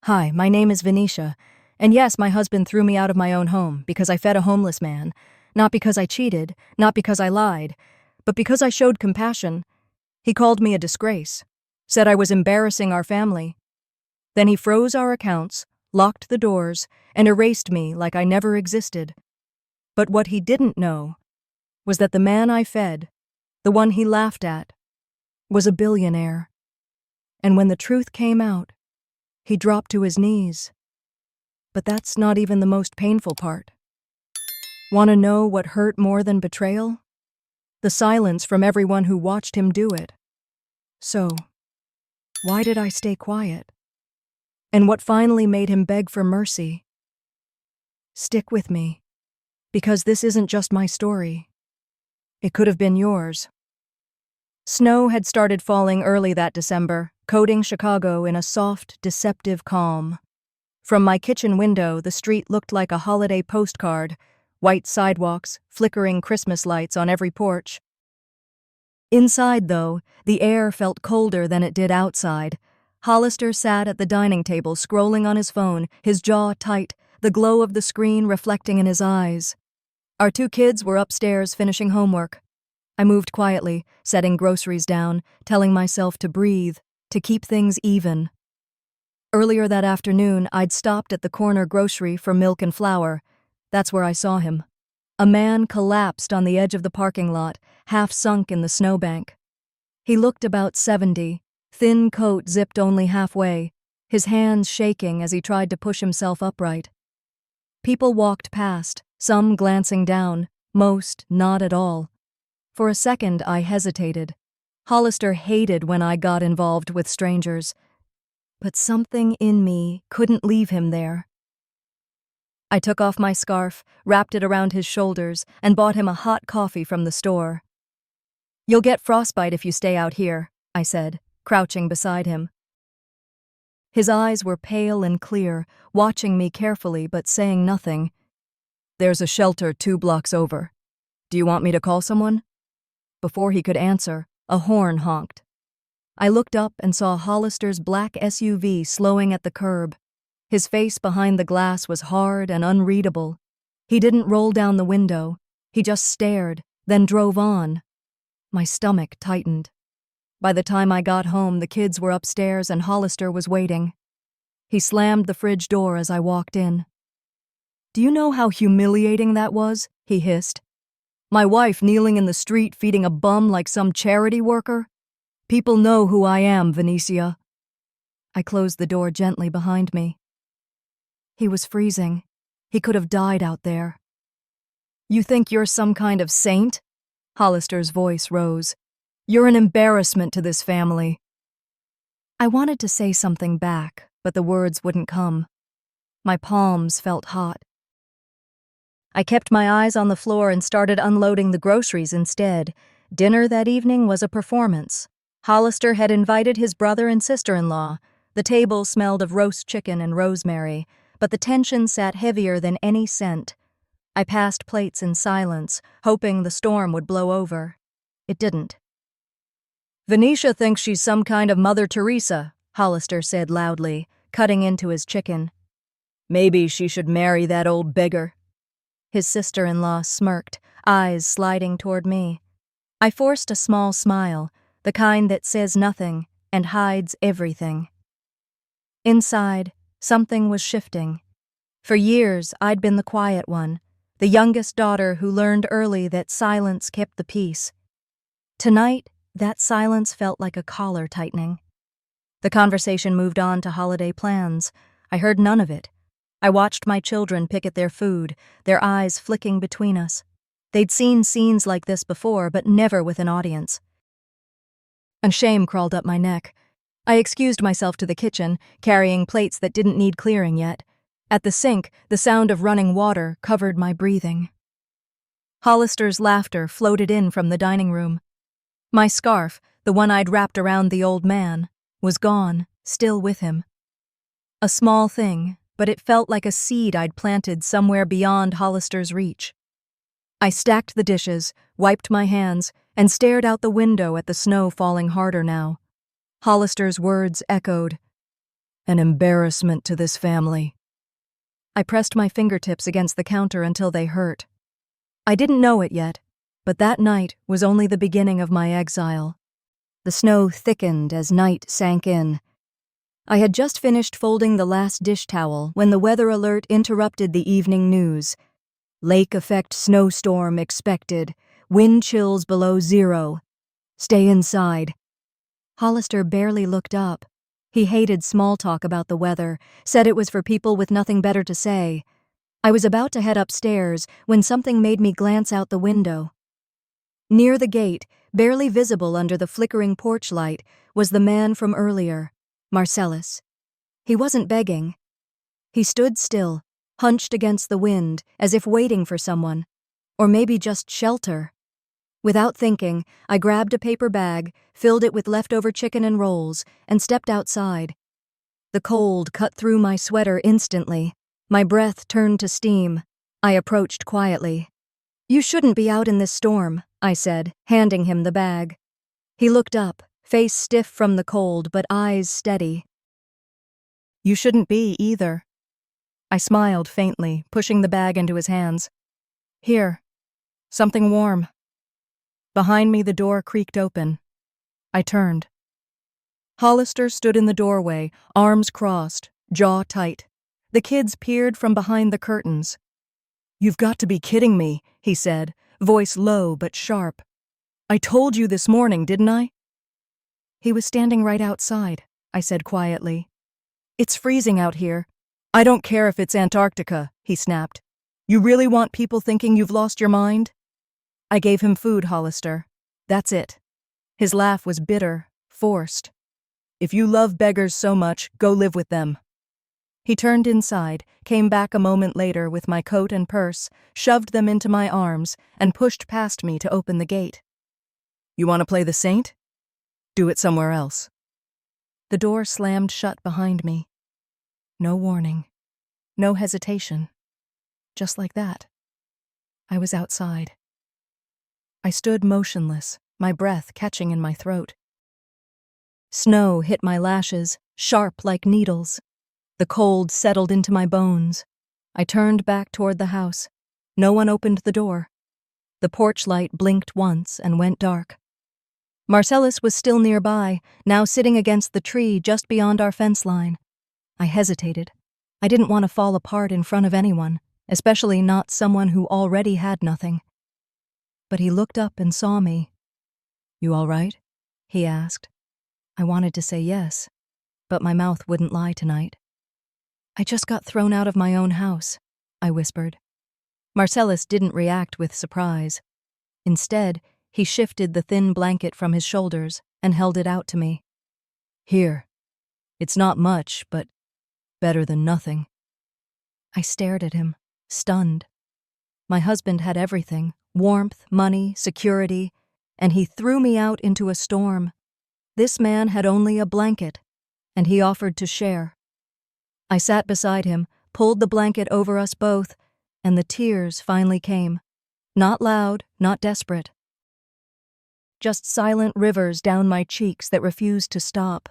Hi, my name is Venetia, and yes, my husband threw me out of my own home because I fed a homeless man, not because I cheated, not because I lied, but because I showed compassion. He called me a disgrace, said I was embarrassing our family. Then he froze our accounts, locked the doors, and erased me like I never existed. But what he didn't know was that the man I fed, the one he laughed at, was a billionaire. And when the truth came out, he dropped to his knees. But that's not even the most painful part. Want to know what hurt more than betrayal? The silence from everyone who watched him do it. So, why did I stay quiet? And what finally made him beg for mercy? Stick with me, because this isn't just my story. It could have been yours. Snow had started falling early that December, coating Chicago in a soft, deceptive calm. From my kitchen window, the street looked like a holiday postcard, white sidewalks, flickering Christmas lights on every porch. Inside, though, the air felt colder than it did outside. Hollister sat at the dining table, scrolling on his phone, his jaw tight, the glow of the screen reflecting in his eyes. Our two kids were upstairs finishing homework. I moved quietly, setting groceries down, telling myself to breathe, to keep things even. Earlier that afternoon, I'd stopped at the corner grocery for milk and flour. That's where I saw him. A man collapsed on the edge of the parking lot, half sunk in the snowbank. He looked about 70, thin coat zipped only halfway, his hands shaking as he tried to push himself upright. People walked past, some glancing down, most not at all. For a second, I hesitated. Hollister hated when I got involved with strangers, but something in me couldn't leave him there. I took off my scarf, wrapped it around his shoulders, and bought him a hot coffee from the store. "You'll get frostbite if you stay out here," I said, crouching beside him. His eyes were pale and clear, watching me carefully but saying nothing. "There's a shelter 2 blocks over. Do you want me to call someone?" Before he could answer, a horn honked. I looked up and saw Hollister's black SUV slowing at the curb. His face behind the glass was hard and unreadable. He didn't roll down the window. He just stared, then drove on. My stomach tightened. By the time I got home, the kids were upstairs and Hollister was waiting. He slammed the fridge door as I walked in. "Do you know how humiliating that was?" he hissed. "My wife kneeling in the street feeding a bum like some charity worker? People know who I am, Venetia." I closed the door gently behind me. He was freezing. He could have died out there. "You think you're some kind of saint?" Hollister's voice rose. "You're an embarrassment to this family." I wanted to say something back, but the words wouldn't come. My palms felt hot. I kept my eyes on the floor and started unloading the groceries instead. Dinner that evening was a performance. Hollister had invited his brother and sister-in-law. The table smelled of roast chicken and rosemary, but the tension sat heavier than any scent. I passed plates in silence, hoping the storm would blow over. It didn't. "Venetia thinks she's some kind of Mother Teresa," Hollister said loudly, cutting into his chicken. "Maybe she should marry that old beggar." His sister-in-law smirked, eyes sliding toward me. I forced a small smile, the kind that says nothing and hides everything. Inside, something was shifting. For years, I'd been the quiet one, the youngest daughter who learned early that silence kept the peace. Tonight, that silence felt like a collar tightening. The conversation moved on to holiday plans. I heard none of it. I watched my children pick at their food, their eyes flicking between us. They'd seen scenes like this before, but never with an audience. And shame crawled up my neck. I excused myself to the kitchen, carrying plates that didn't need clearing yet. At the sink, the sound of running water covered my breathing. Hollister's laughter floated in from the dining room. My scarf, the one I'd wrapped around the old man, was gone, still with him. A small thing, but it felt like a seed I'd planted somewhere beyond Hollister's reach. I stacked the dishes, wiped my hands, and stared out the window at the snow falling harder now. Hollister's words echoed. An embarrassment to this family. I pressed my fingertips against the counter until they hurt. I didn't know it yet, but that night was only the beginning of my exile. The snow thickened as night sank in. I had just finished folding the last dish towel when the weather alert interrupted the evening news. Lake effect snowstorm expected. Wind chills below 0. Stay inside. Hollister barely looked up. He hated small talk about the weather, said it was for people with nothing better to say. I was about to head upstairs when something made me glance out the window. Near the gate, barely visible under the flickering porch light, was the man from earlier, Marcellus. He wasn't begging. He stood still, hunched against the wind, as if waiting for someone, or maybe just shelter. Without thinking, I grabbed a paper bag, filled it with leftover chicken and rolls, and stepped outside. The cold cut through my sweater instantly. My breath turned to steam. I approached quietly. "You shouldn't be out in this storm," I said, handing him the bag. He looked up, face stiff from the cold but eyes steady. "You shouldn't be either." I smiled faintly, pushing the bag into his hands. "Here, something warm." Behind me the door creaked open. I turned. Hollister stood in the doorway, arms crossed, jaw tight. The kids peered from behind the curtains. "You've got to be kidding me," he said, voice low but sharp. "I told you this morning, didn't I?" "He was standing right outside," I said quietly. "It's freezing out here." "I don't care if it's Antarctica," he snapped. "You really want people thinking you've lost your mind?" I gave him food, Hollister. That's it. His laugh was bitter, forced. "If you love beggars so much, go live with them." He turned inside, came back a moment later with my coat and purse, shoved them into my arms, and pushed past me to open the gate. "You want to play the saint? Do it somewhere else." The door slammed shut behind me. No warning. No hesitation. Just like that. I was outside. I stood motionless, my breath catching in my throat. Snow hit my lashes, sharp like needles. The cold settled into my bones. I turned back toward the house. No one opened the door. The porch light blinked once and went dark. Marcellus was still nearby, now sitting against the tree just beyond our fence line. I hesitated. I didn't want to fall apart in front of anyone, especially not someone who already had nothing. But he looked up and saw me. "You all right?" he asked. I wanted to say yes, but my mouth wouldn't lie tonight. "I just got thrown out of my own house," I whispered. Marcellus didn't react with surprise. Instead, he shifted the thin blanket from his shoulders and held it out to me. "Here. It's not much, but better than nothing." I stared at him, stunned. My husband had everything: warmth, money, security, and he threw me out into a storm. This man had only a blanket, and he offered to share. I sat beside him, pulled the blanket over us both, and the tears finally came. Not loud, not desperate. Just silent rivers down my cheeks that refused to stop.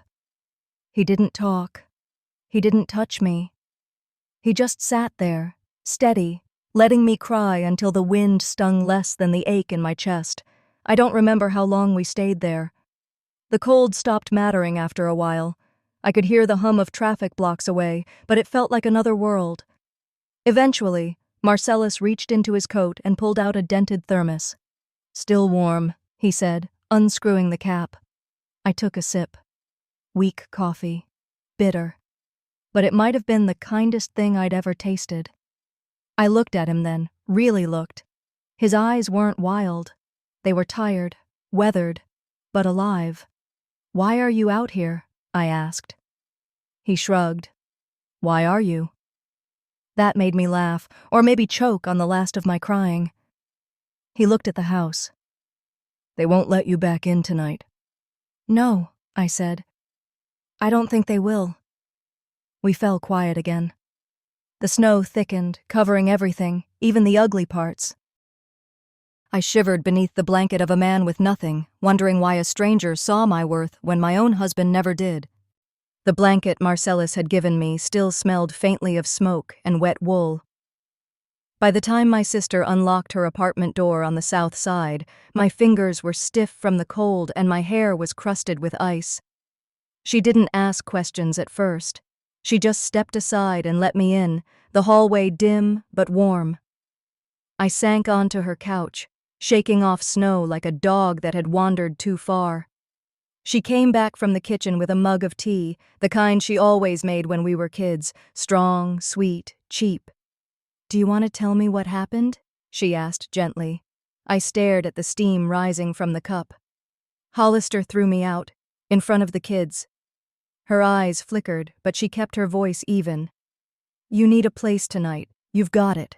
He didn't talk. He didn't touch me. He just sat there, steady, letting me cry until the wind stung less than the ache in my chest. I don't remember how long we stayed there. The cold stopped mattering after a while. I could hear the hum of traffic blocks away, but it felt like another world. Eventually, Marcellus reached into his coat and pulled out a dented thermos. "Still warm," he said, unscrewing the cap. I took a sip. Weak coffee. Bitter. But it might have been the kindest thing I'd ever tasted. I looked at him then, really looked. His eyes weren't wild. They were tired, weathered, but alive. "Why are you out here?" I asked. He shrugged. "Why are you?" That made me laugh, or maybe choke on the last of my crying. He looked at the house. "They won't let you back in tonight." "No," I said. "I don't think they will." We fell quiet again. The snow thickened, covering everything, even the ugly parts. I shivered beneath the blanket of a man with nothing, wondering why a stranger saw my worth when my own husband never did. The blanket Marcellus had given me still smelled faintly of smoke and wet wool. By the time my sister unlocked her apartment door on the south side, my fingers were stiff from the cold and my hair was crusted with ice. She didn't ask questions at first. She just stepped aside and let me in, the hallway dim but warm. I sank onto her couch, shaking off snow like a dog that had wandered too far. She came back from the kitchen with a mug of tea, the kind she always made when we were kids, strong, sweet, cheap. "Do you want to tell me what happened?" she asked gently. I stared at the steam rising from the cup. Hollister threw me out, in front of the kids. Her eyes flickered, but she kept her voice even. "You need a place tonight. You've got it.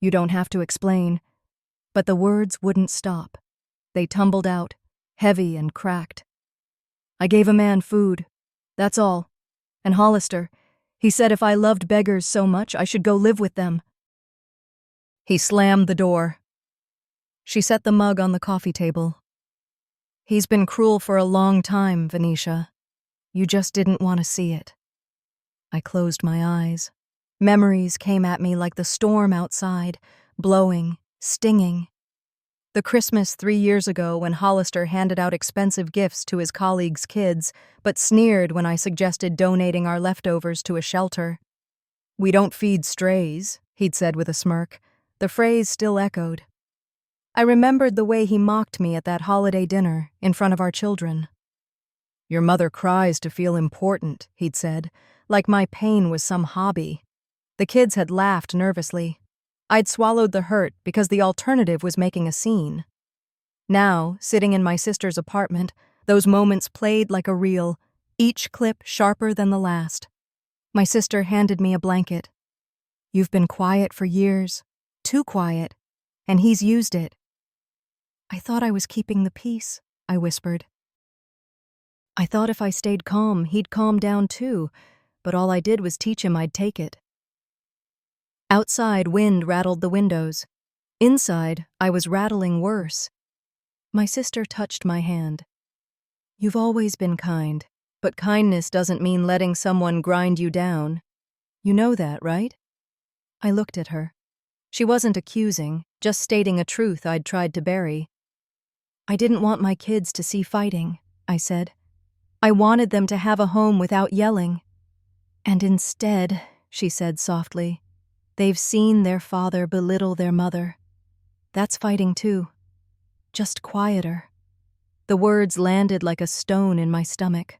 You don't have to explain." But the words wouldn't stop. They tumbled out, heavy and cracked. "I gave a man food. That's all. And Hollister, he said if I loved beggars so much, I should go live with them." He slammed the door. She set the mug on the coffee table. "He's been cruel for a long time, Venetia. You just didn't want to see it." I closed my eyes. Memories came at me like the storm outside, blowing, stinging. The Christmas 3 years ago when Hollister handed out expensive gifts to his colleagues' kids, but sneered when I suggested donating our leftovers to a shelter. "We don't feed strays," he'd said with a smirk. The phrase still echoed. I remembered the way he mocked me at that holiday dinner in front of our children. "Your mother cries to feel important," he'd said, like my pain was some hobby. The kids had laughed nervously. I'd swallowed the hurt because the alternative was making a scene. Now, sitting in my sister's apartment, those moments played like a reel, each clip sharper than the last. My sister handed me a blanket. "You've been quiet for years, too quiet, and he's used it." "I thought I was keeping the peace," I whispered. "I thought if I stayed calm, he'd calm down too, but all I did was teach him I'd take it." Outside, wind rattled the windows. Inside, I was rattling worse. My sister touched my hand. "You've always been kind, but kindness doesn't mean letting someone grind you down. You know that, right?" I looked at her. She wasn't accusing, just stating a truth I'd tried to bury. "I didn't want my kids to see fighting," I said. "I wanted them to have a home without yelling. And instead," she said softly, "they've seen their father belittle their mother. That's fighting too. Just quieter." The words landed like a stone in my stomach.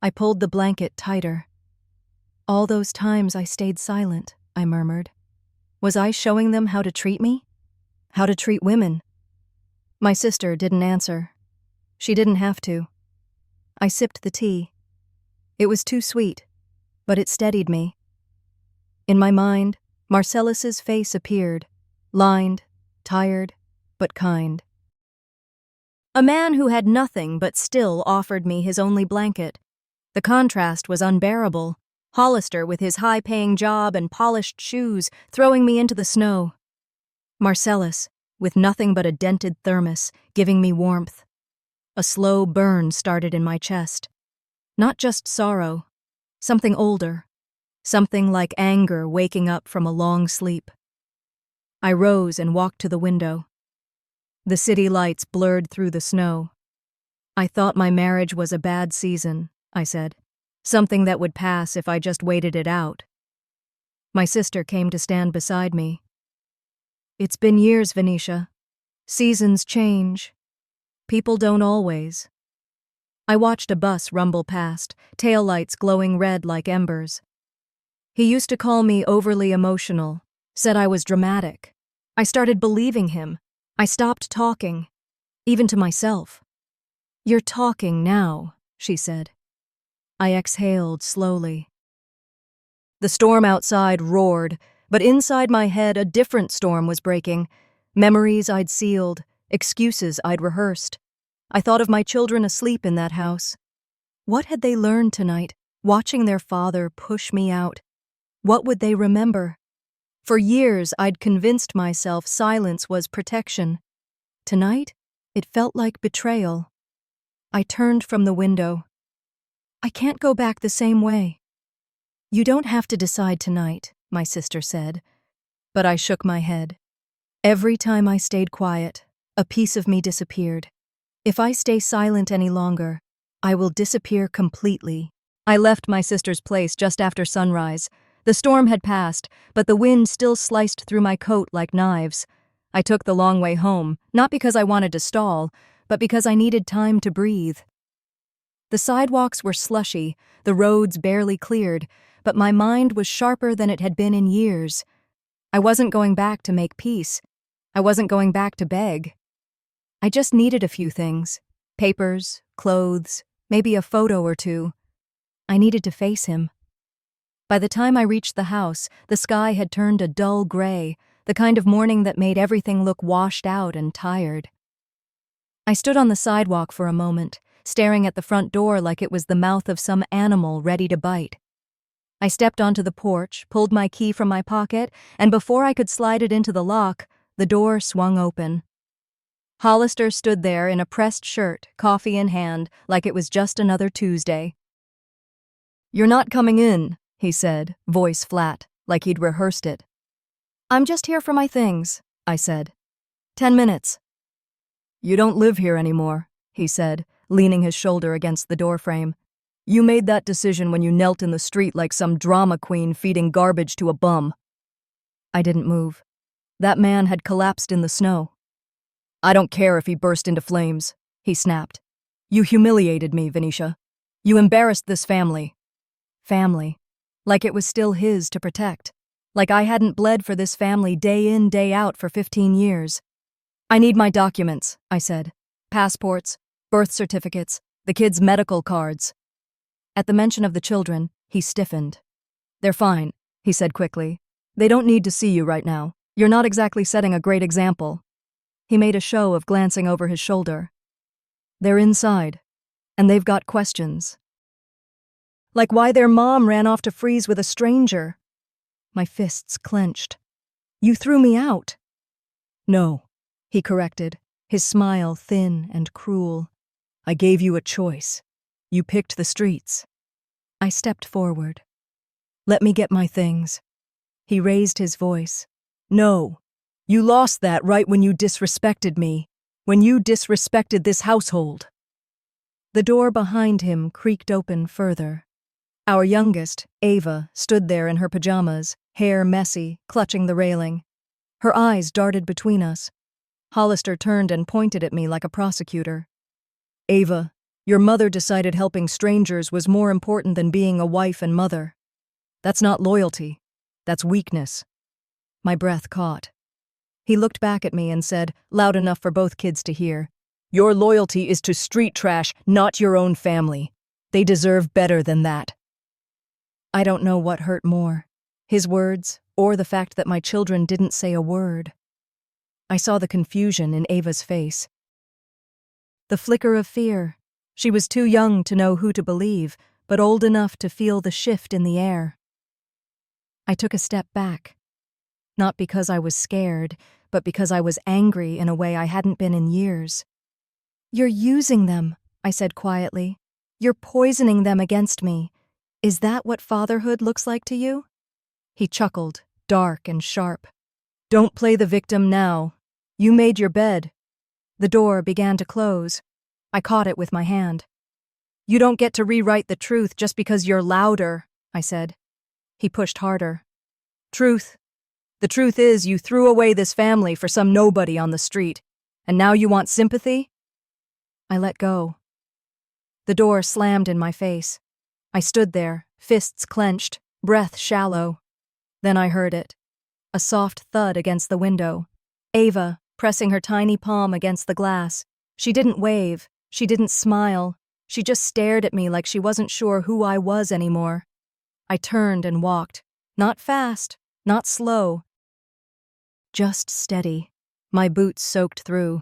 I pulled the blanket tighter. "All those times I stayed silent," I murmured. "Was I showing them how to treat me? How to treat women?" My sister didn't answer. She didn't have to. I sipped the tea. It was too sweet, but it steadied me. In my mind, Marcellus's face appeared, lined, tired, but kind. A man who had nothing but still offered me his only blanket. The contrast was unbearable. Hollister with his high-paying job and polished shoes throwing me into the snow. Marcellus with nothing but a dented thermos giving me warmth. A slow burn started in my chest. Not just sorrow, something older. Something like anger waking up from a long sleep. I rose and walked to the window. The city lights blurred through the snow. "I thought my marriage was a bad season," I said. "Something that would pass if I just waited it out." My sister came to stand beside me. "It's been years, Venetia. Seasons change. People don't always." I watched a bus rumble past, taillights glowing red like embers. He used to call me overly emotional, said I was dramatic. I started believing him. I stopped talking, even to myself. "You're talking now," she said. I exhaled slowly. The storm outside roared, but inside my head a different storm was breaking. Memories I'd sealed, excuses I'd rehearsed. I thought of my children asleep in that house. What had they learned tonight, watching their father push me out? What would they remember? For years, I'd convinced myself silence was protection. Tonight, it felt like betrayal. I turned from the window. I can't go back the same way. You don't have to decide tonight, my sister said, but I shook my head. Every time I stayed quiet, a piece of me disappeared. If I stay silent any longer, I will disappear completely. I left my sister's place just after sunrise. The storm had passed, but the wind still sliced through my coat like knives. I took the long way home, not because I wanted to stall, but because I needed time to breathe. The sidewalks were slushy, the roads barely cleared, but my mind was sharper than it had been in years. I wasn't going back to make peace. I wasn't going back to beg. I just needed a few things. Papers, clothes, maybe a photo or two. I needed to face him. By the time I reached the house, the sky had turned a dull gray, the kind of morning that made everything look washed out and tired. I stood on the sidewalk for a moment, staring at the front door like it was the mouth of some animal ready to bite. I stepped onto the porch, pulled my key from my pocket, and before I could slide it into the lock, the door swung open. Hollister stood there in a pressed shirt, coffee in hand, like it was just another Tuesday. "You're not coming in," he said, voice flat, like he'd rehearsed it. "I'm just here for my things," I said. 10 minutes. "You don't live here anymore," he said, leaning his shoulder against the doorframe. "You made that decision when you knelt in the street like some drama queen feeding garbage to a bum." I didn't move. That man had collapsed in the snow. "I don't care if he burst into flames," he snapped. "You humiliated me, Venetia. You embarrassed this family." Family. Like it was still his to protect. Like I hadn't bled for this family day in, day out for 15 years. "I need my documents," I said. "Passports, birth certificates, the kids' medical cards." At the mention of the children, he stiffened. "They're fine," he said quickly. "They don't need to see you right now. You're not exactly setting a great example." He made a show of glancing over his shoulder. "They're inside, and they've got questions. Like why their mom ran off to freeze with a stranger." My fists clenched. "You threw me out." "No," he corrected, his smile thin and cruel. "I gave you a choice. You picked the streets." I stepped forward. "Let me get my things." He raised his voice. "No. You lost that right when you disrespected me, when you disrespected this household." The door behind him creaked open further. Our youngest, Ava, stood there in her pajamas, hair messy, clutching the railing. Her eyes darted between us. Hollister turned and pointed at me like a prosecutor. "Ava, your mother decided helping strangers was more important than being a wife and mother. That's not loyalty. That's weakness." My breath caught. He looked back at me and said, loud enough for both kids to hear, "Your loyalty is to street trash, not your own family. They deserve better than that." I don't know what hurt more, his words or the fact that my children didn't say a word. I saw the confusion in Ava's face. The flicker of fear. She was too young to know who to believe, but old enough to feel the shift in the air. I took a step back. Not because I was scared, but because I was angry in a way I hadn't been in years. "You're using them," I said quietly. "You're poisoning them against me. Is that what fatherhood looks like to you?" He chuckled, dark and sharp. "Don't play the victim now. You made your bed." The door began to close. I caught it with my hand. "You don't get to rewrite the truth just because you're louder," I said. He pushed harder. "Truth. The truth is you threw away this family for some nobody on the street, and now you want sympathy?" I let go. The door slammed in my face. I stood there, fists clenched, breath shallow. Then I heard it. A soft thud against the window. Ava, pressing her tiny palm against the glass. She didn't wave. She didn't smile. She just stared at me like she wasn't sure who I was anymore. I turned and walked. Not fast, not slow. Just steady. My boots soaked through.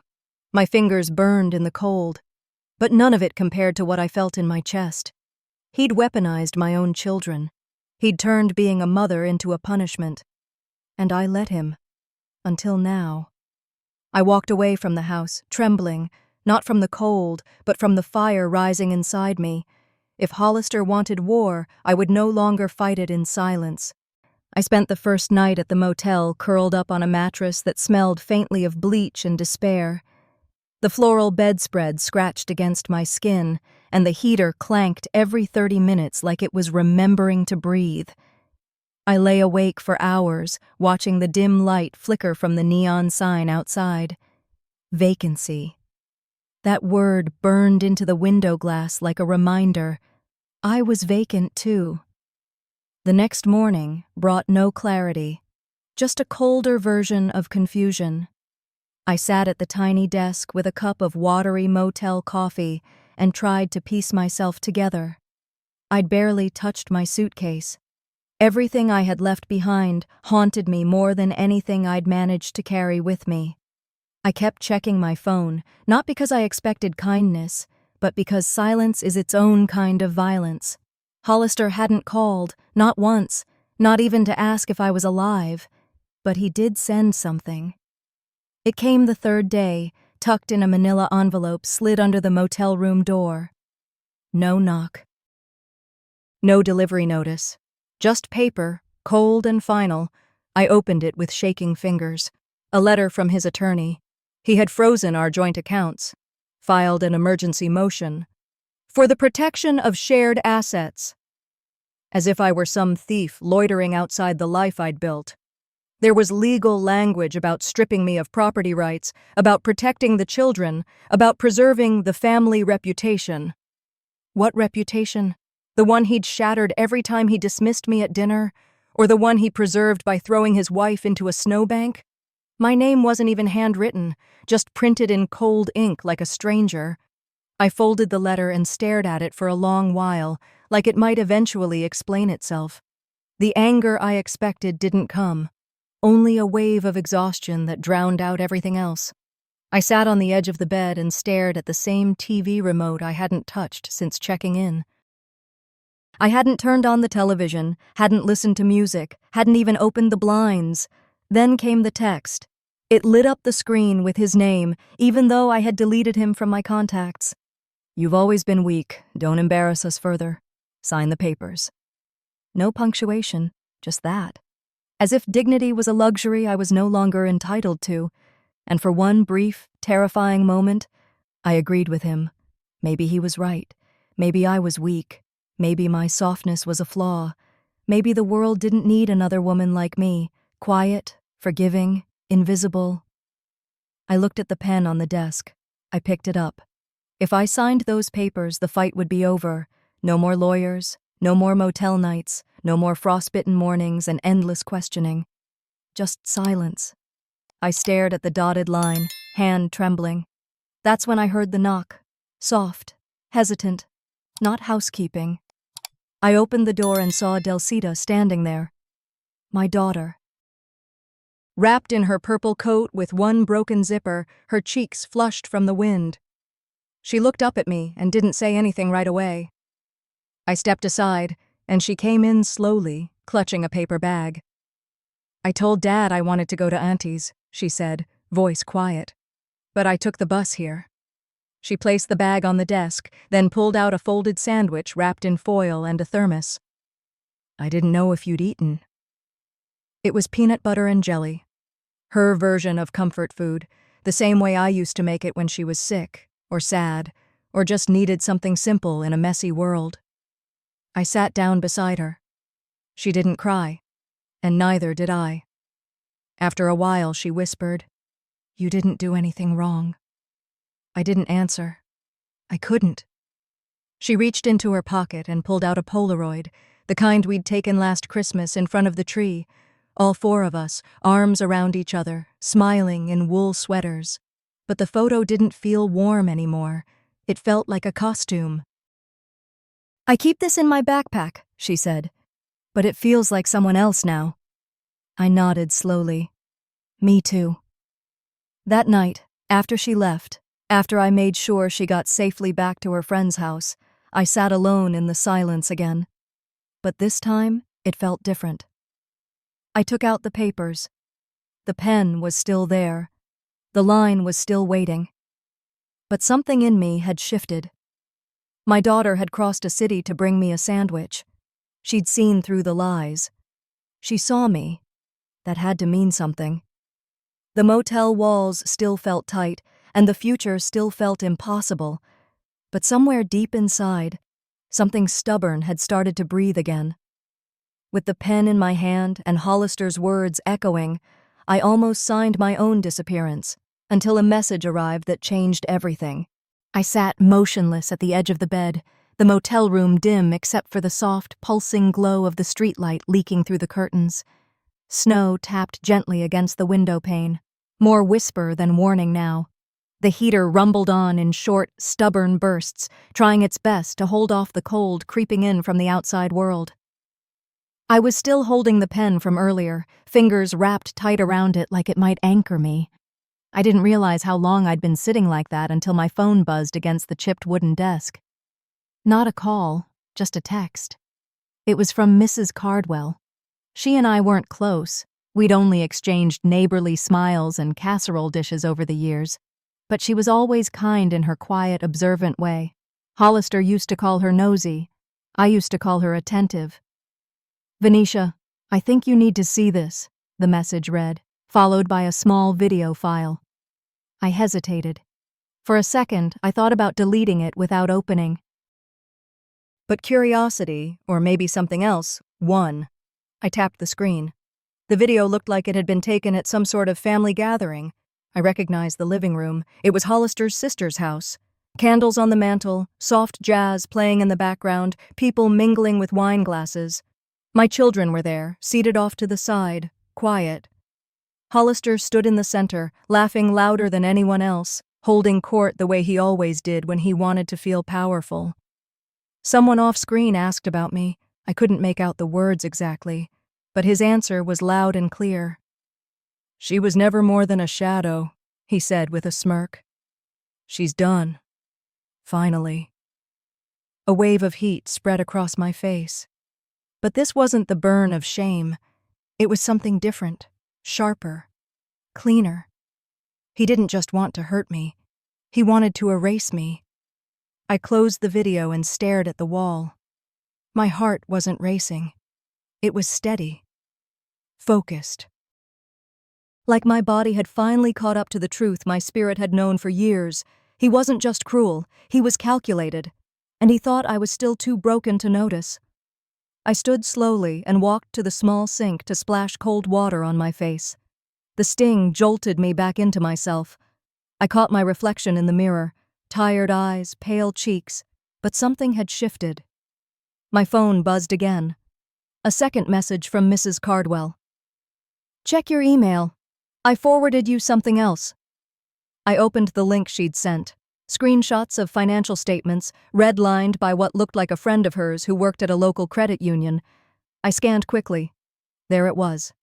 My fingers burned in the cold. But none of it compared to what I felt in my chest. He'd weaponized my own children. He'd turned being a mother into a punishment. And I let him. Until now. I walked away from the house, trembling, not from the cold, but from the fire rising inside me. If Hollister wanted war, I would no longer fight it in silence. I spent the first night at the motel curled up on a mattress that smelled faintly of bleach and despair. The floral bedspread scratched against my skin, and the heater clanked every 30 minutes like it was remembering to breathe. I lay awake for hours, watching the dim light flicker from the neon sign outside. Vacancy. That word burned into the window glass like a reminder. I was vacant too. The next morning brought no clarity, just a colder version of confusion. I sat at the tiny desk with a cup of watery motel coffee and tried to piece myself together. I'd barely touched my suitcase. Everything I had left behind haunted me more than anything I'd managed to carry with me. I kept checking my phone, not because I expected kindness, but because silence is its own kind of violence. Hollister hadn't called, not once, not even to ask if I was alive, but he did send something. It came the third day, tucked in a manila envelope slid under the motel room door. No knock. No delivery notice. Just paper, cold and final. I opened it with shaking fingers. A letter from his attorney. He had frozen our joint accounts, filed an emergency motion, for the protection of shared assets. As if I were some thief loitering outside the life I'd built. There was legal language about stripping me of property rights, about protecting the children, about preserving the family reputation. What reputation? The one he'd shattered every time he dismissed me at dinner, or the one he preserved by throwing his wife into a snowbank? My name wasn't even handwritten, just printed in cold ink like a stranger. I folded the letter and stared at it for a long while, like it might eventually explain itself. The anger I expected didn't come, only a wave of exhaustion that drowned out everything else. I sat on the edge of the bed and stared at the same TV remote I hadn't touched since checking in. I hadn't turned on the television, hadn't listened to music, hadn't even opened the blinds. Then came the text. It lit up the screen with his name, even though I had deleted him from my contacts. "You've always been weak. Don't embarrass us further. Sign the papers." No punctuation, just that. As if dignity was a luxury I was no longer entitled to. And for one brief, terrifying moment, I agreed with him. Maybe he was right. Maybe I was weak. Maybe my softness was a flaw. Maybe the world didn't need another woman like me, quiet, forgiving, invisible. I looked at the pen on the desk. I picked it up. If I signed those papers, the fight would be over. No more lawyers, no more motel nights, no more frostbitten mornings and endless questioning. Just silence. I stared at the dotted line, hand trembling. That's when I heard the knock. Soft, hesitant, not housekeeping. I opened the door and saw Delcita standing there. My daughter. Wrapped in her purple coat with one broken zipper, her cheeks flushed from the wind. She looked up at me and didn't say anything right away. I stepped aside, and she came in slowly, clutching a paper bag. "I told Dad I wanted to go to Auntie's," she said, voice quiet. "But I took the bus here." She placed the bag on the desk, then pulled out a folded sandwich wrapped in foil and a thermos. "I didn't know if you'd eaten." It was peanut butter and jelly. Her version of comfort food, the same way I used to make it when she was sick, or sad, or just needed something simple in a messy world. I sat down beside her. She didn't cry, and neither did I. After a while, she whispered, "You didn't do anything wrong." I didn't answer. I couldn't. She reached into her pocket and pulled out a Polaroid, the kind we'd taken last Christmas in front of the tree, all four of us, arms around each other, smiling in wool sweaters. But the photo didn't feel warm anymore. It felt like a costume. "I keep this in my backpack," she said, "but it feels like someone else now." I nodded slowly. Me too. That night, after she left, after I made sure she got safely back to her friend's house, I sat alone in the silence again. But this time, it felt different. I took out the papers. The pen was still there. The line was still waiting. But something in me had shifted. My daughter had crossed a city to bring me a sandwich. She'd seen through the lies. She saw me. That had to mean something. The motel walls still felt tight, and the future still felt impossible. But somewhere deep inside, something stubborn had started to breathe again. With the pen in my hand and Hollister's words echoing, I almost signed my own disappearance, until a message arrived that changed everything. I sat motionless at the edge of the bed, the motel room dim except for the soft, pulsing glow of the streetlight leaking through the curtains. Snow tapped gently against the window pane, more whisper than warning now. The heater rumbled on in short, stubborn bursts, trying its best to hold off the cold creeping in from the outside world. I was still holding the pen from earlier, fingers wrapped tight around it like it might anchor me. I didn't realize how long I'd been sitting like that until my phone buzzed against the chipped wooden desk. Not a call, just a text. It was from Mrs. Cardwell. She and I weren't close. We'd only exchanged neighborly smiles and casserole dishes over the years. But she was always kind in her quiet, observant way. Hollister used to call her nosy. I used to call her attentive. "Venetia, I think you need to see this," the message read, followed by a small video file. I hesitated. For a second, I thought about deleting it without opening. But curiosity, or maybe something else, won. I tapped the screen. The video looked like it had been taken at some sort of family gathering. I recognized the living room. It was Hollister's sister's house. Candles on the mantel, soft jazz playing in the background, people mingling with wine glasses. My children were there, seated off to the side, quiet. Hollister stood in the center, laughing louder than anyone else, holding court the way he always did when he wanted to feel powerful. Someone off-screen asked about me. I couldn't make out the words exactly, but his answer was loud and clear. "She was never more than a shadow," he said with a smirk. "She's done. Finally." A wave of heat spread across my face. But this wasn't the burn of shame. It was something different, sharper, cleaner. He didn't just want to hurt me. He wanted to erase me. I closed the video and stared at the wall. My heart wasn't racing. It was steady, focused. Like my body had finally caught up to the truth my spirit had known for years. He wasn't just cruel, he was calculated, and he thought I was still too broken to notice. I stood slowly and walked to the small sink to splash cold water on my face. The sting jolted me back into myself. I caught my reflection in the mirror, tired eyes, pale cheeks, but something had shifted. My phone buzzed again. A second message from Mrs. Cardwell. "Check your email. I forwarded you something else." I opened the link she'd sent. Screenshots of financial statements, redlined by what looked like a friend of hers who worked at a local credit union. I scanned quickly. There it was.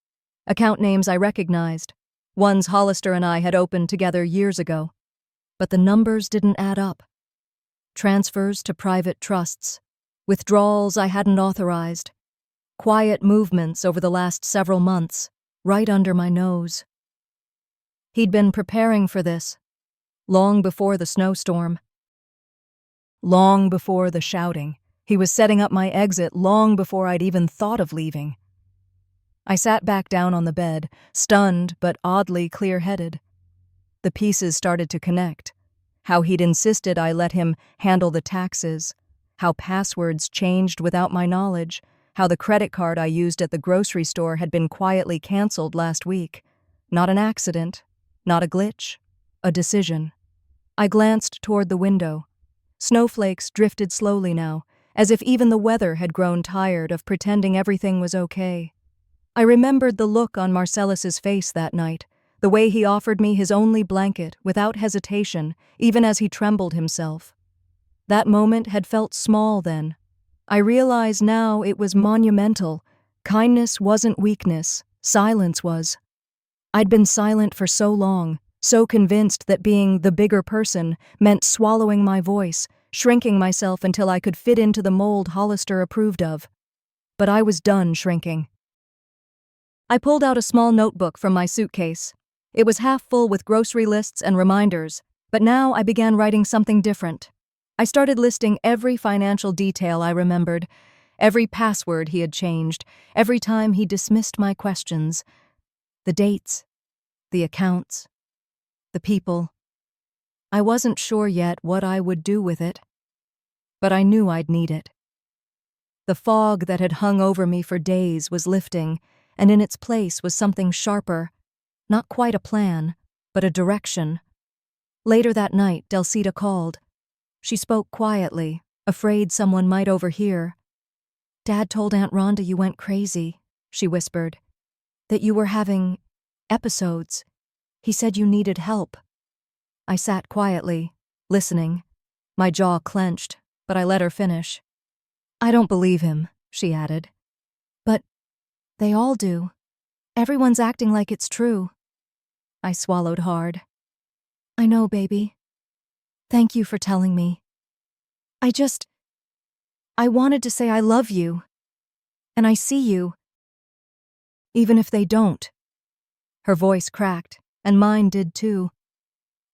Account names I recognized. Ones Hollister and I had opened together years ago. But the numbers didn't add up. Transfers to private trusts. Withdrawals I hadn't authorized. Quiet movements over the last several months, right under my nose. He'd been preparing for this. Long before the snowstorm. Long before the shouting. He was setting up my exit long before I'd even thought of leaving. I sat back down on the bed, stunned but oddly clear-headed. The pieces started to connect. How he'd insisted I let him handle the taxes. How passwords changed without my knowledge. How the credit card I used at the grocery store had been quietly canceled last week. Not an accident. Not a glitch. A decision. I glanced toward the window. Snowflakes drifted slowly now, as if even the weather had grown tired of pretending everything was okay. I remembered the look on Marcellus's face that night, the way he offered me his only blanket without hesitation, even as he trembled himself. That moment had felt small then. I realize now it was monumental. Kindness wasn't weakness, silence was. I'd been silent for so long, so convinced that being the bigger person meant swallowing my voice, shrinking myself until I could fit into the mold Hollister approved of. But I was done shrinking. I pulled out a small notebook from my suitcase. It was half full with grocery lists and reminders, but now I began writing something different. I started listing every financial detail I remembered, every password he had changed, every time he dismissed my questions. The dates, the accounts, the people. I wasn't sure yet what I would do with it, but I knew I'd need it. The fog that had hung over me for days was lifting, and in its place was something sharper, not quite a plan, but a direction. Later that night, Delsita called. She spoke quietly, afraid someone might overhear. "Dad told Aunt Rhonda you went crazy," she whispered. "That you were having episodes. He said you needed help." I sat quietly, listening. My jaw clenched, but I let her finish. "I don't believe him," she added. "But they all do. Everyone's acting like it's true." I swallowed hard. "I know, baby. Thank you for telling me. I wanted to say I love you, and I see you, even if they don't." Her voice cracked, and mine did too.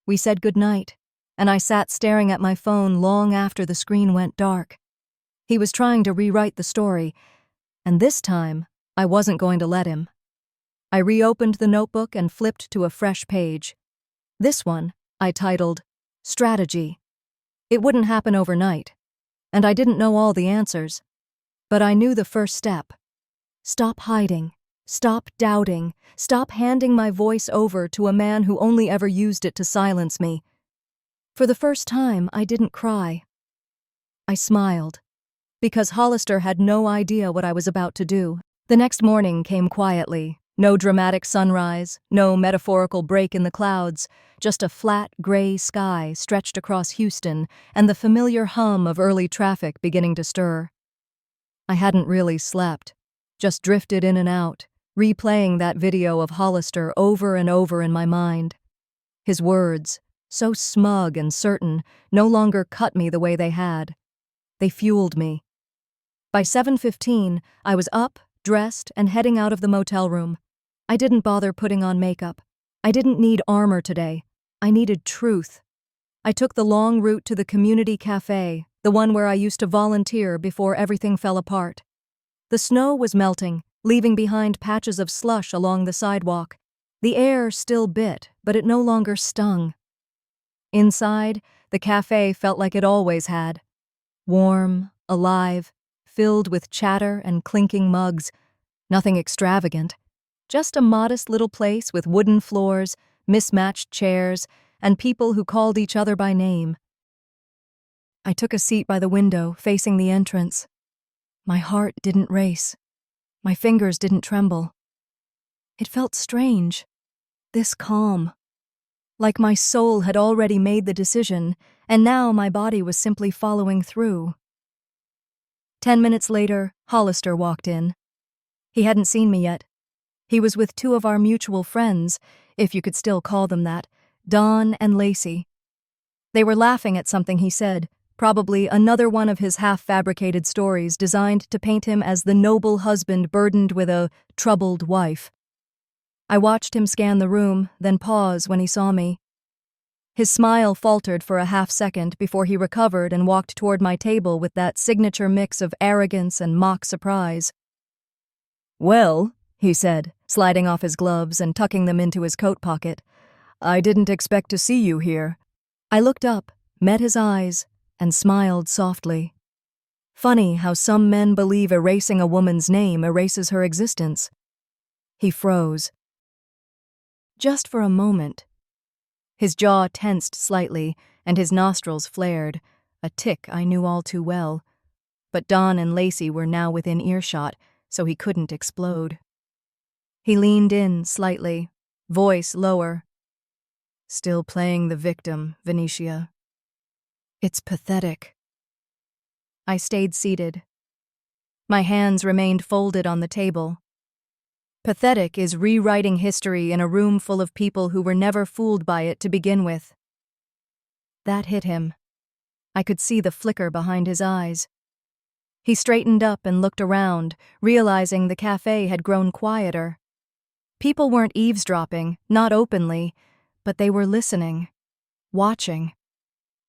We said goodnight, and I sat staring at my phone long after the screen went dark. He was trying to rewrite the story, and this time, I wasn't going to let him. I reopened the notebook and flipped to a fresh page. This one, I titled, Strategy. It wouldn't happen overnight, and I didn't know all the answers, but I knew the first step. Stop hiding. Stop doubting. Stop handing my voice over to a man who only ever used it to silence me. For the first time, I didn't cry. I smiled, because Hollister had no idea what I was about to do. The next morning came quietly. No dramatic sunrise, no metaphorical break in the clouds, just a flat, gray sky stretched across Houston and the familiar hum of early traffic beginning to stir. I hadn't really slept, just drifted in and out, replaying that video of Hollister over and over in my mind. His words, so smug and certain, no longer cut me the way they had. They fueled me. By 7:15, I was up, dressed, and heading out of the motel room. I didn't bother putting on makeup. I didn't need armor today. I needed truth. I took the long route to the community cafe, the one where I used to volunteer before everything fell apart. The snow was melting, leaving behind patches of slush along the sidewalk. The air still bit, but it no longer stung. Inside, the cafe felt like it always had. Warm, alive, filled with chatter and clinking mugs. Nothing extravagant. Just a modest little place with wooden floors, mismatched chairs, and people who called each other by name. I took a seat by the window, facing the entrance. My heart didn't race. My fingers didn't tremble. It felt strange, this calm. Like my soul had already made the decision, and now my body was simply following through. 10 minutes later, Hollister walked in. He hadn't seen me yet. He was with two of our mutual friends, if you could still call them that, Don and Lacey. They were laughing at something he said, probably another one of his half-fabricated stories designed to paint him as the noble husband burdened with a troubled wife. I watched him scan the room, then pause when he saw me. His smile faltered for a half-second before he recovered and walked toward my table with that signature mix of arrogance and mock surprise. "Well," he said, sliding off his gloves and tucking them into his coat pocket, "I didn't expect to see you here." I looked up, met his eyes, and smiled softly. Funny how some men believe erasing a woman's name erases her existence. He froze. Just for a moment. His jaw tensed slightly, and his nostrils flared, a tic I knew all too well. But Don and Lacey were now within earshot, so he couldn't explode. He leaned in slightly, voice lower. "Still playing the victim, Venetia. It's pathetic." I stayed seated. My hands remained folded on the table. Pathetic is rewriting history in a room full of people who were never fooled by it to begin with. That hit him. I could see the flicker behind his eyes. He straightened up and looked around, realizing the cafe had grown quieter. People weren't eavesdropping, not openly, but they were listening, watching.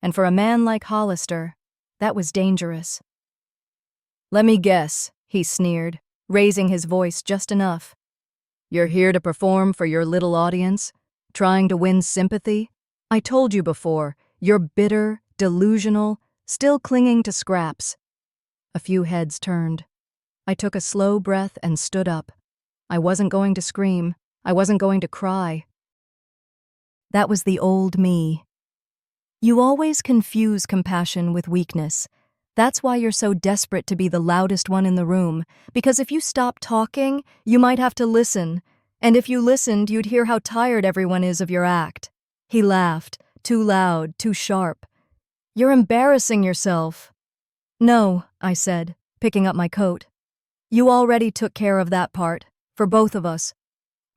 And for a man like Hollister, that was dangerous. "Let me guess," he sneered, raising his voice just enough. "You're here to perform for your little audience? Trying to win sympathy? I told you before, you're bitter, delusional, still clinging to scraps." A few heads turned. I took a slow breath and stood up. I wasn't going to scream. I wasn't going to cry. That was the old me. You always confuse compassion with weakness. That's why you're so desperate to be the loudest one in the room, because if you stopped talking, you might have to listen, and if you listened, you'd hear how tired everyone is of your act. He laughed, too loud, too sharp. "You're embarrassing yourself." "No," I said, picking up my coat. "You already took care of that part, for both of us."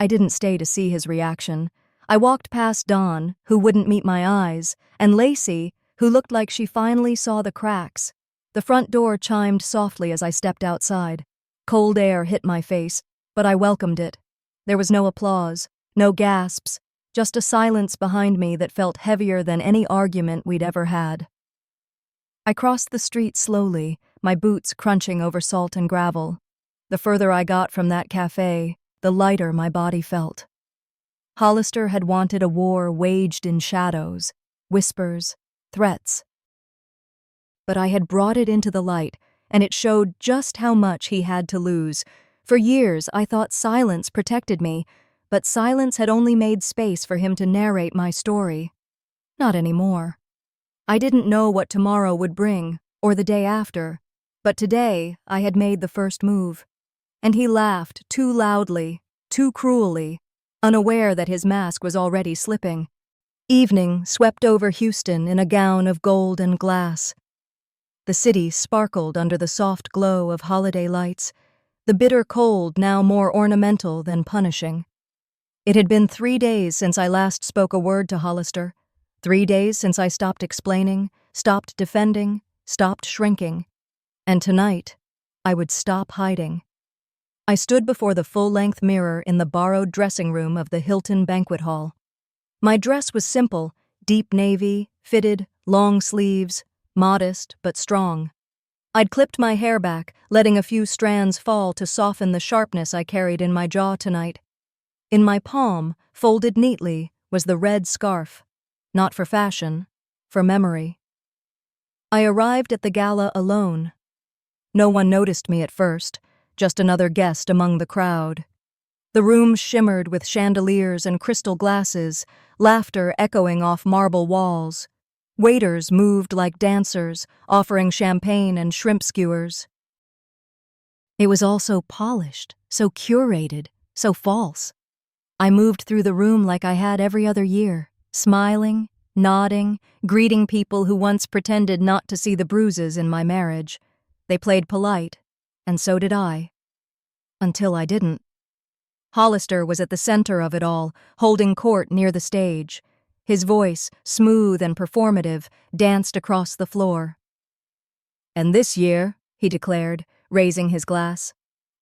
I didn't stay to see his reaction. I walked past Dawn, who wouldn't meet my eyes, and Lacey, who looked like she finally saw the cracks. The front door chimed softly as I stepped outside. Cold air hit my face, but I welcomed it. There was no applause, no gasps, just a silence behind me that felt heavier than any argument we'd ever had. I crossed the street slowly, my boots crunching over salt and gravel. The further I got from that cafe, the lighter my body felt. Hollister had wanted a war waged in shadows, whispers, threats. But I had brought it into the light, and it showed just how much he had to lose. For years, I thought silence protected me, but silence had only made space for him to narrate my story. Not anymore. I didn't know what tomorrow would bring, or the day after, but today I had made the first move. And he laughed too loudly, too cruelly, unaware that his mask was already slipping. Evening swept over Houston in a gown of gold and glass. The city sparkled under the soft glow of holiday lights, the bitter cold now more ornamental than punishing. It had been 3 days since I last spoke a word to Hollister, 3 days since I stopped explaining, stopped defending, stopped shrinking. And tonight, I would stop hiding. I stood before the full-length mirror in the borrowed dressing room of the Hilton Banquet Hall. My dress was simple, deep navy, fitted, long sleeves, modest but strong. I'd clipped my hair back, letting a few strands fall to soften the sharpness I carried in my jaw tonight. In my palm, folded neatly, was the red scarf. Not for fashion, for memory. I arrived at the gala alone. No one noticed me at first, just another guest among the crowd. The room shimmered with chandeliers and crystal glasses, laughter echoing off marble walls. Waiters moved like dancers, offering champagne and shrimp skewers. It was all so polished, so curated, so false. I moved through the room like I had every other year, smiling, nodding, greeting people who once pretended not to see the bruises in my marriage. They played polite, and so did I. Until I didn't. Hollister was at the center of it all, holding court near the stage. His voice, smooth and performative, danced across the floor. "And this year," he declared, raising his glass,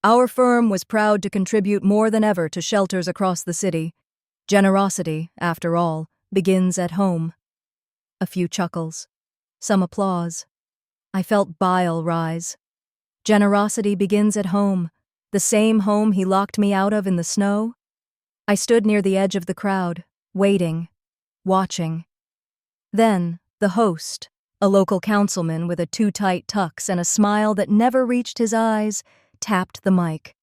"our firm was proud to contribute more than ever to shelters across the city. Generosity, after all, begins at home." A few chuckles. Some applause. I felt bile rise. Generosity begins at home, the same home he locked me out of in the snow. I stood near the edge of the crowd, waiting, watching. Then, the host, a local councilman with a too-tight tux and a smile that never reached his eyes, tapped the mic.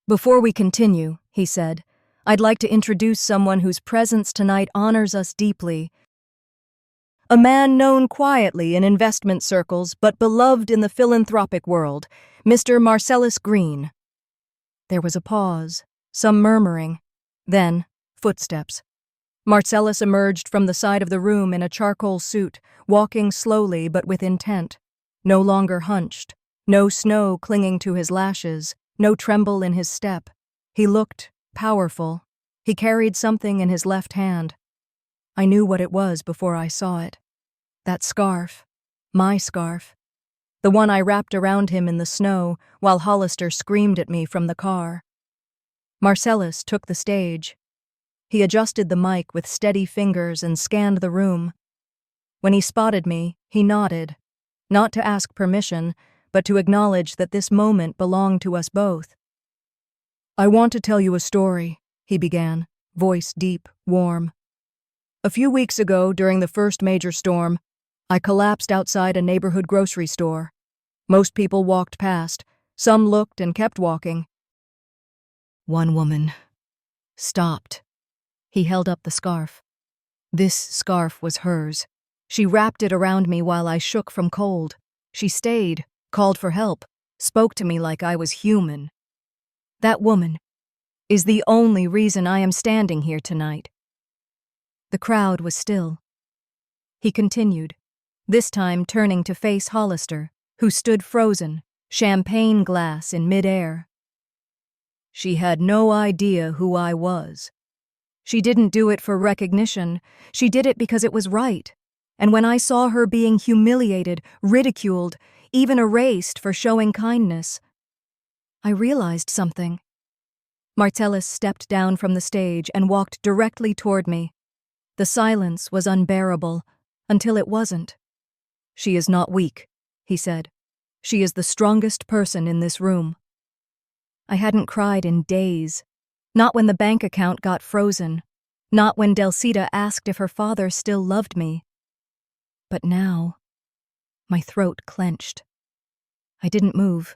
"Before we continue," he said, "I'd like to introduce someone whose presence tonight honors us deeply. A man known quietly in investment circles but beloved in the philanthropic world, Mr. Marcellus Green." There was a pause, some murmuring. Then, footsteps. Marcellus emerged from the side of the room in a charcoal suit, walking slowly but with intent. No longer hunched, no snow clinging to his lashes, no tremble in his step. He looked powerful. He carried something in his left hand. I knew what it was before I saw it. That scarf. My scarf. The one I wrapped around him in the snow while Hollister screamed at me from the car. Marcellus took the stage. He adjusted the mic with steady fingers and scanned the room. When he spotted me, he nodded, not to ask permission, but to acknowledge that this moment belonged to us both. "I want to tell you a story," he began, voice deep, warm. "A few weeks ago, during the first major storm, I collapsed outside a neighborhood grocery store. Most people walked past. Some looked and kept walking. One woman stopped." He held up the scarf. This scarf was hers. She wrapped it around me while I shook from cold. She stayed, called for help, spoke to me like I was human. That woman is the only reason I am standing here tonight. The crowd was still. He continued, this time turning to face Hollister, who stood frozen, champagne glass in midair. She had no idea who I was. She didn't do it for recognition. She did it because it was right. And when I saw her being humiliated, ridiculed, even erased for showing kindness, I realized something. Marcellus stepped down from the stage and walked directly toward me. The silence was unbearable, until it wasn't. "She is not weak," he said. "She is the strongest person in this room." I hadn't cried in days. Not when the bank account got frozen. Not when Delcita asked if her father still loved me. But now, my throat clenched. I didn't move.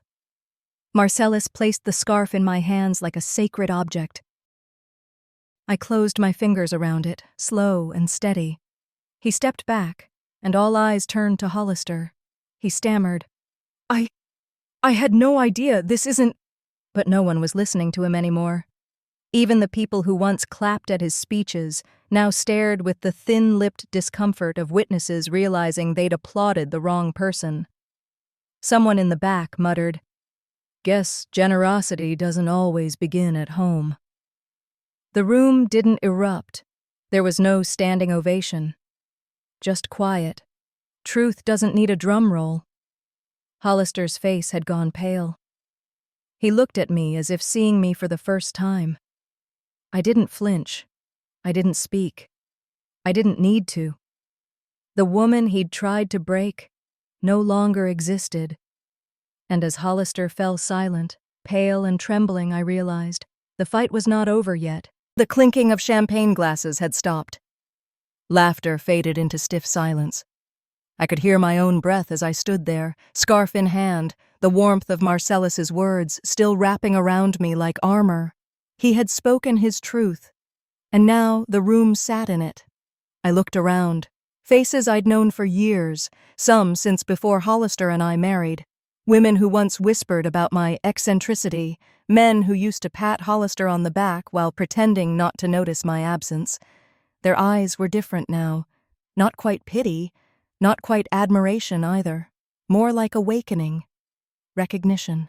Marcellus placed the scarf in my hands like a sacred object. I closed my fingers around it, slow and steady. He stepped back, and all eyes turned to Hollister. He stammered, I had no idea, this isn't—" But no one was listening to him anymore. Even the people who once clapped at his speeches now stared with the thin-lipped discomfort of witnesses realizing they'd applauded the wrong person. Someone in the back muttered, "Guess generosity doesn't always begin at home." The room didn't erupt. There was no standing ovation. Just quiet. Truth doesn't need a drum roll. Hollister's face had gone pale. He looked at me as if seeing me for the first time. I didn't flinch. I didn't speak. I didn't need to. The woman he'd tried to break no longer existed. And as Hollister fell silent, pale and trembling, I realized the fight was not over yet. The clinking of champagne glasses had stopped. Laughter faded into stiff silence. I could hear my own breath as I stood there, scarf in hand, the warmth of Marcellus's words still wrapping around me like armor. He had spoken his truth, and now the room sat in it. I looked around. Faces I'd known for years, some since before Hollister and I married. Women who once whispered about my eccentricity, men who used to pat Hollister on the back while pretending not to notice my absence. Their eyes were different now. Not quite pity, not quite admiration either. More like awakening, recognition.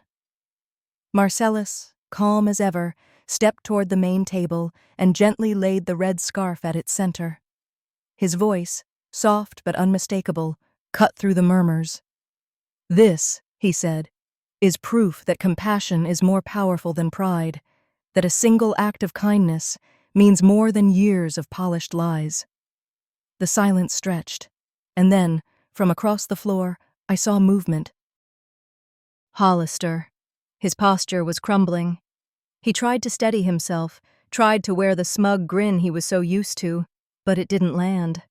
Marcellus, calm as ever, stepped toward the main table and gently laid the red scarf at its center. His voice, soft but unmistakable, cut through the murmurs. "This," he said, "is proof that compassion is more powerful than pride, that a single act of kindness means more than years of polished lies." The silence stretched, and then, from across the floor, I saw movement. Hollister. His posture was crumbling. He tried to steady himself, tried to wear the smug grin he was so used to, but it didn't land.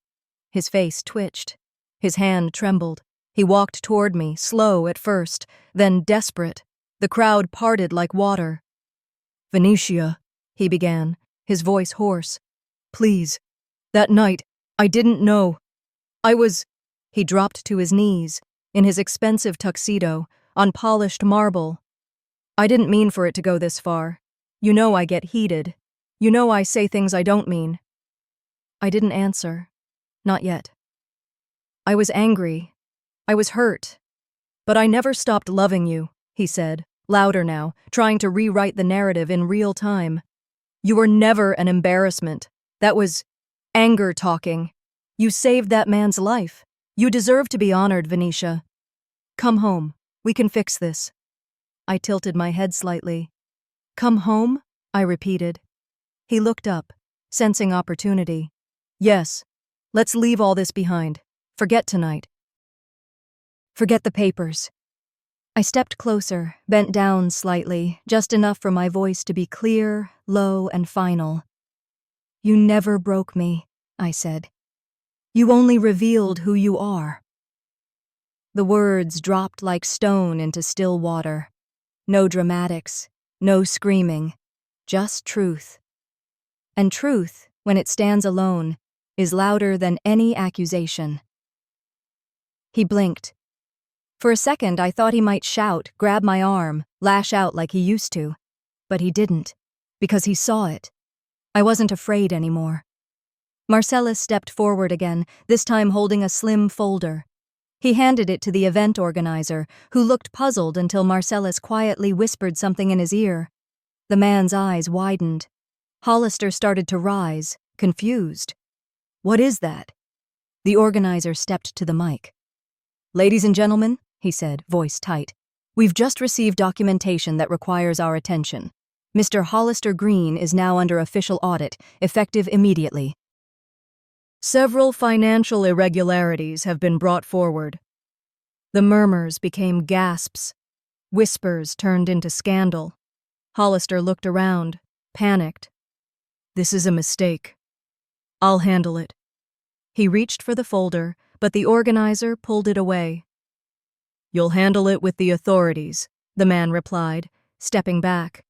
His face twitched. His hand trembled. He walked toward me, slow at first, then desperate. The crowd parted like water. "Venetia," he began, his voice hoarse. "Please. That night, I didn't know. I was—" He dropped to his knees, in his expensive tuxedo, on polished marble. "I didn't mean for it to go this far. You know I get heated. You know I say things I don't mean." I didn't answer. Not yet. "I was angry. I was hurt. But I never stopped loving you," he said, louder now, trying to rewrite the narrative in real time. "You were never an embarrassment. That was anger talking. You saved that man's life. You deserve to be honored, Venetia. Come home. We can fix this." I tilted my head slightly. "Come home?" I repeated. He looked up, sensing opportunity. "Yes. Let's leave all this behind. Forget tonight. Forget the papers. I stepped closer, bent down slightly, just enough for my voice to be clear, low, and final. You never broke me, I said. You only revealed who you are. The words dropped like stone into still water. No dramatics, no screaming, just truth. And truth, when it stands alone, is louder than any accusation. He blinked. For a second, I thought he might shout, grab my arm, lash out like he used to. But he didn't, because he saw it. I wasn't afraid anymore. Marcellus stepped forward again, this time holding a slim folder. He handed it to the event organizer, who looked puzzled until Marcellus quietly whispered something in his ear. The man's eyes widened. Hollister started to rise, confused. What is that? The organizer stepped to the mic. Ladies and gentlemen, he said, voice tight, we've just received documentation that requires our attention. Mr. Hollister Green is now under official audit, effective immediately. Several financial irregularities have been brought forward. The murmurs became gasps. Whispers turned into scandal. Hollister looked around, panicked. This is a mistake. I'll handle it. He reached for the folder, but the organizer pulled it away. You'll handle it with the authorities, the man replied, stepping back.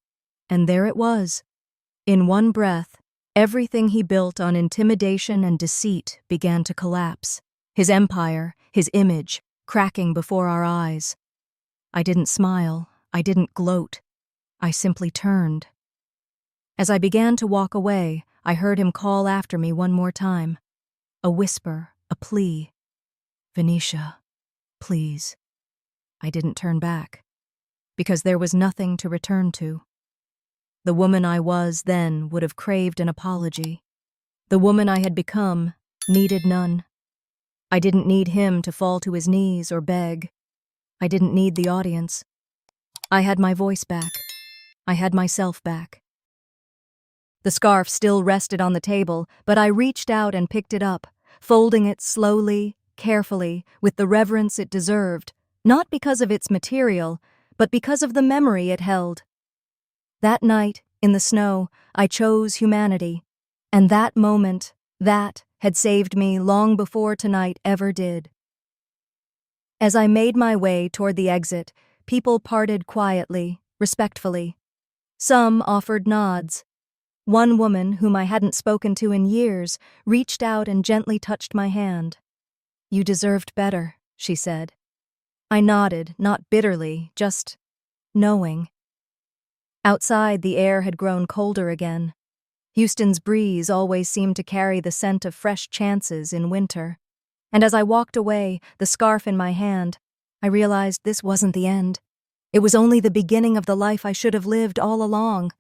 And there it was. In one breath, everything he built on intimidation and deceit began to collapse. His empire, his image, cracking before our eyes. I didn't smile. I didn't gloat. I simply turned. As I began to walk away, I heard him call after me one more time. A whisper, a plea. Venetia, please. I didn't turn back, because there was nothing to return to. The woman I was then would have craved an apology. The woman I had become needed none. I didn't need him to fall to his knees or beg. I didn't need the audience. I had my voice back. I had myself back. The scarf still rested on the table, but I reached out and picked it up, folding it slowly, carefully, with the reverence it deserved, not because of its material, but because of the memory it held. That night, in the snow, I chose humanity, and that moment, that had saved me long before tonight ever did. As I made my way toward the exit, people parted quietly, respectfully. Some offered nods. One woman, whom I hadn't spoken to in years, reached out and gently touched my hand. You deserved better, she said. I nodded, not bitterly, just knowing. Outside, the air had grown colder again. Houston's breeze always seemed to carry the scent of fresh chances in winter. And as I walked away, the scarf in my hand, I realized this wasn't the end. It was only the beginning of the life I should have lived all along.